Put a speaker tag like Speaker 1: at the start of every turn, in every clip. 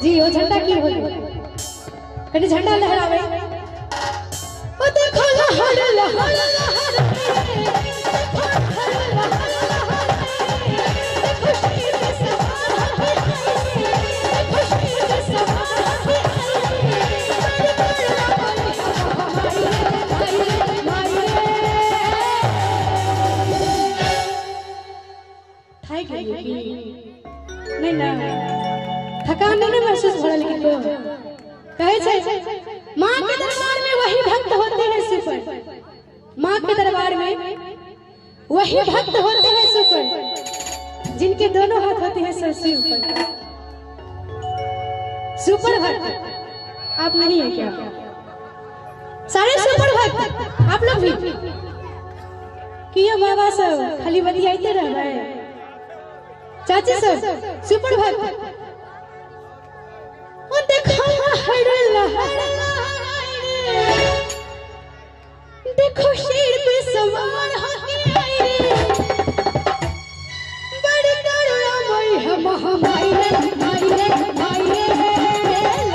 Speaker 1: जी वो झंडा की हो कहीं झंडा लहरावे ओ देखो लहर लहर लहर नहीं ना थकान नहीं महसूस हो रहा लेकिन तो कहे छे माँ के दरबार में वही भक्त होते हैं सुपर माँ के दरबार में वही भक्त होते हैं सुपर जिनके दोनों हाथ होते हैं सबसे ऊपर सुपर भक्त आप नहीं है क्या सारे सुपर भक्त आप लोग भी किया बाबा सब खाली बतियाते रह रहे हैं चाची सब सुपर भक्त ओ देखो लहर लहर देखो शेर पे सवार होके आई रे बड़ी करुणा मई है महामाई रे माई रे माई रे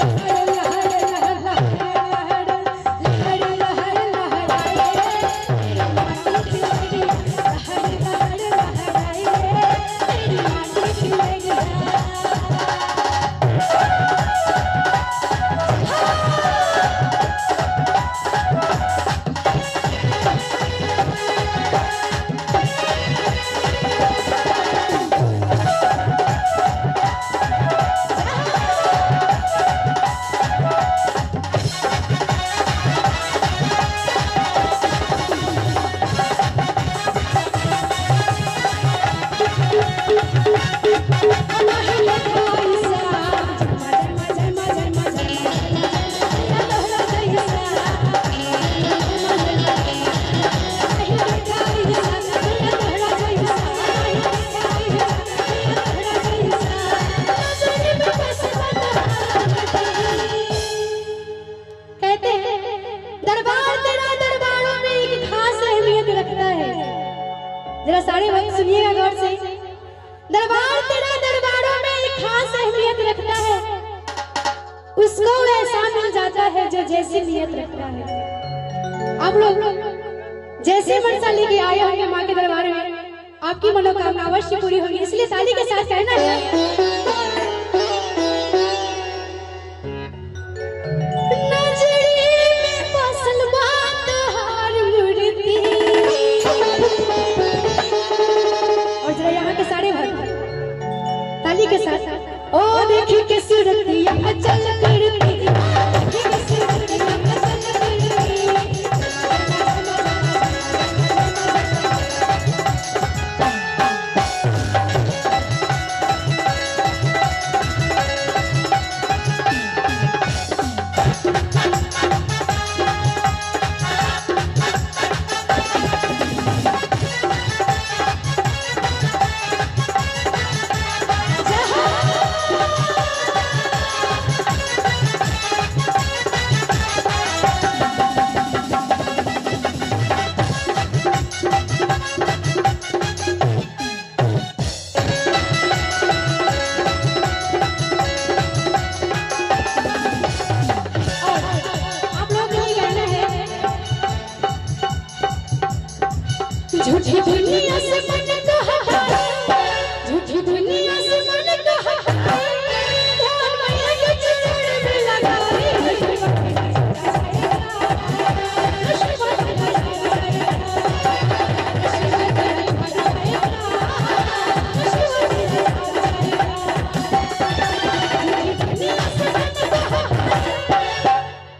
Speaker 1: जरा सारे वक्त सुनिएगा गौर से दरबार तेरा दरबारों में एक खास अहमियत रखता है उसको ऐसा मिल जाता है जो जैसी नियत रखता है आप लोग जैसे मनसा लेके आए होंगे माँ के दरबार में आपकी मनोकामना अवश्य पूरी होगी इसलिए ताली के साथ कहना है ताली के साथ ओ देखी के सूरतिया चल करती झूठी दुनिया से मन को हटाए झूठी दुनिया से मन को हटाए ध्यान मैया के चरण में लगाए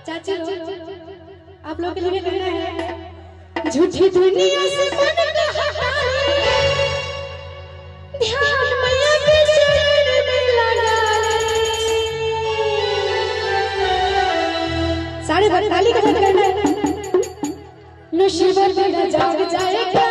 Speaker 1: चाची आप लोग के लिए कहना है झूठी दुनिया से मन को हटाए ध्यान मैया के चरण में लगाए सारे भक्त ताली का साथ करना है नशीब मेरा जाग जाएगा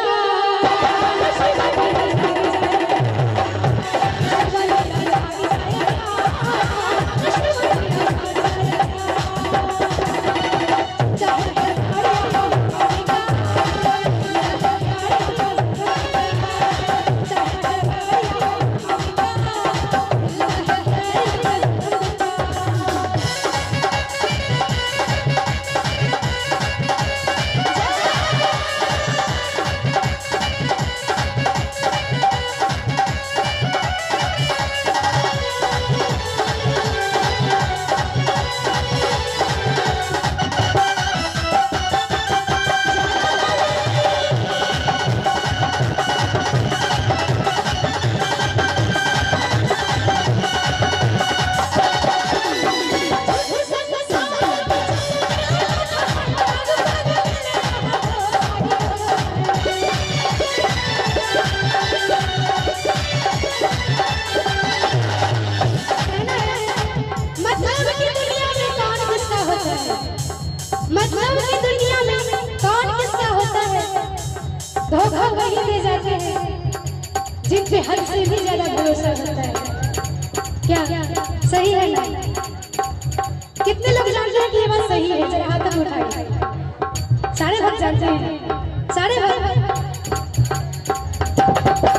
Speaker 1: धोखा वही दे जाते हैं जिन पे हद से भी ज्यादा भरोसा होता है। क्या सही है ना? कितने लोग जानते हैं कि ये बात सही है? जरा हाथ तक उठाइए। सारे भक्त जानते हैं, सारे भक्त।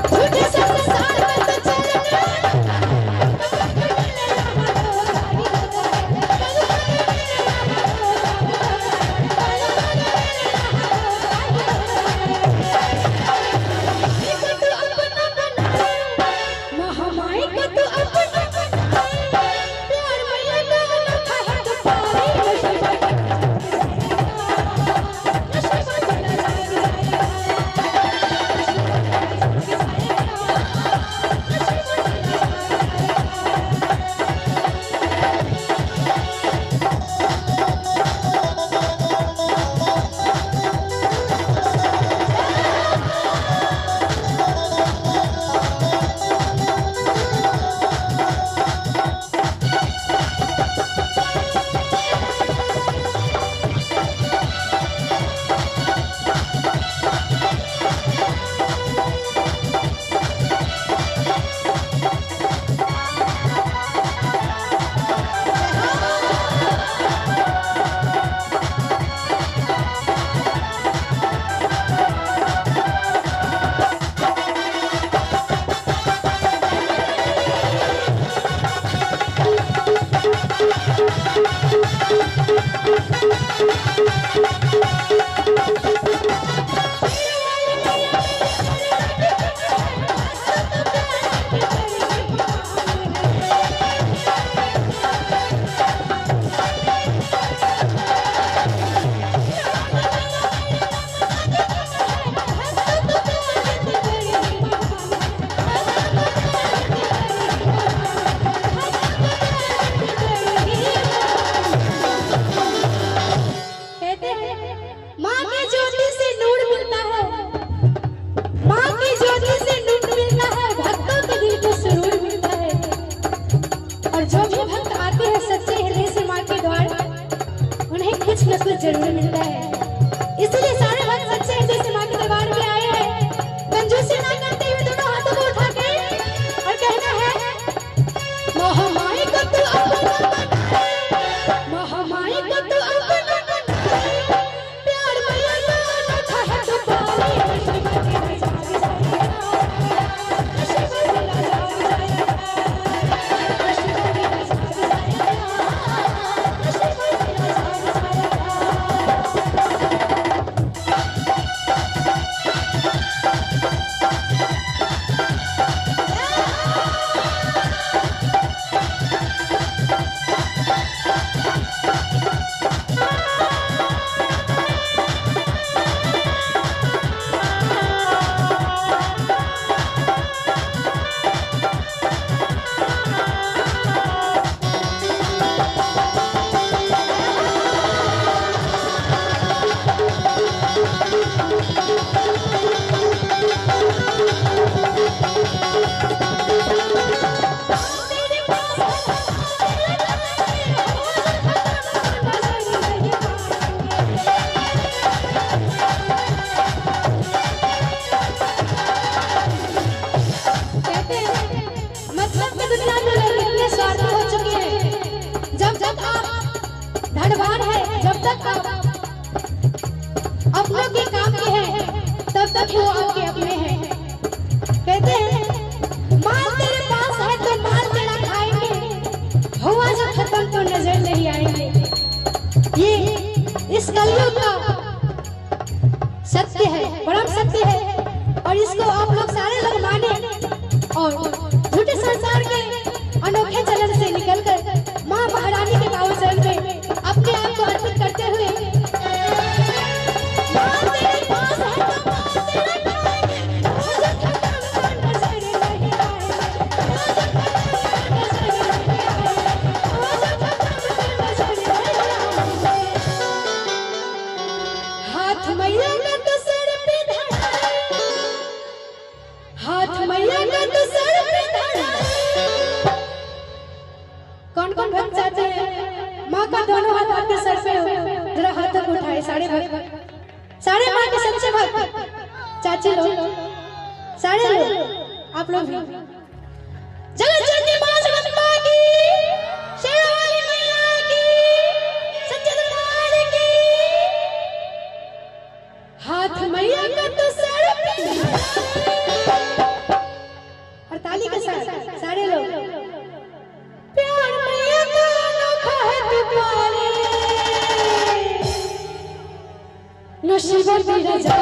Speaker 1: झूठे संसार में तो चलना जरूर मिलता है। इसलिए सारे भक्त सच्चे हृदय से मां के दरबार में आए हैं। कंजूसी ना करते हुए दोनों हाथों को उठा के और कहना है, महामाई को तू अपना बना, महामाई को तू अपना बना, प्यार मैया का अनोखा है तो पानी अपनों के काम के हैं तब तक वो आपके अपने हैं। कहते हैं माल तेरे पास है तो माल तेरा खाएंगे, हुआ जब खत्म तो नजर नहीं आएंगे। ये इस कलयुग का सत्य है, परम सत्य है। और इसको आप लोग सारे लोग माने और झूठे संसार के अनोखे चलन से निकलकर मां महारानी के पावन चरण में अपने आप को अर्पित करते हुए कौन कौन भक्त चाहते हैं माँ का दोनों हाथ आपके सर पे हो, जरा हाथ तक उठाए। सारे भक्त, सारे माँ के सच्चे भक्त। चाची लोग, सारे लोग, आप लोग भी। जगत जननी मां जगदम्बा की, शेरावाली मैया की, सच्चे दरबार की। हाथ मैया का तो सर पे और ताली के साथ सारे लोग। प्यार मैया का अनोखा है तुम्हारे, नसीब तेरा जाएगा।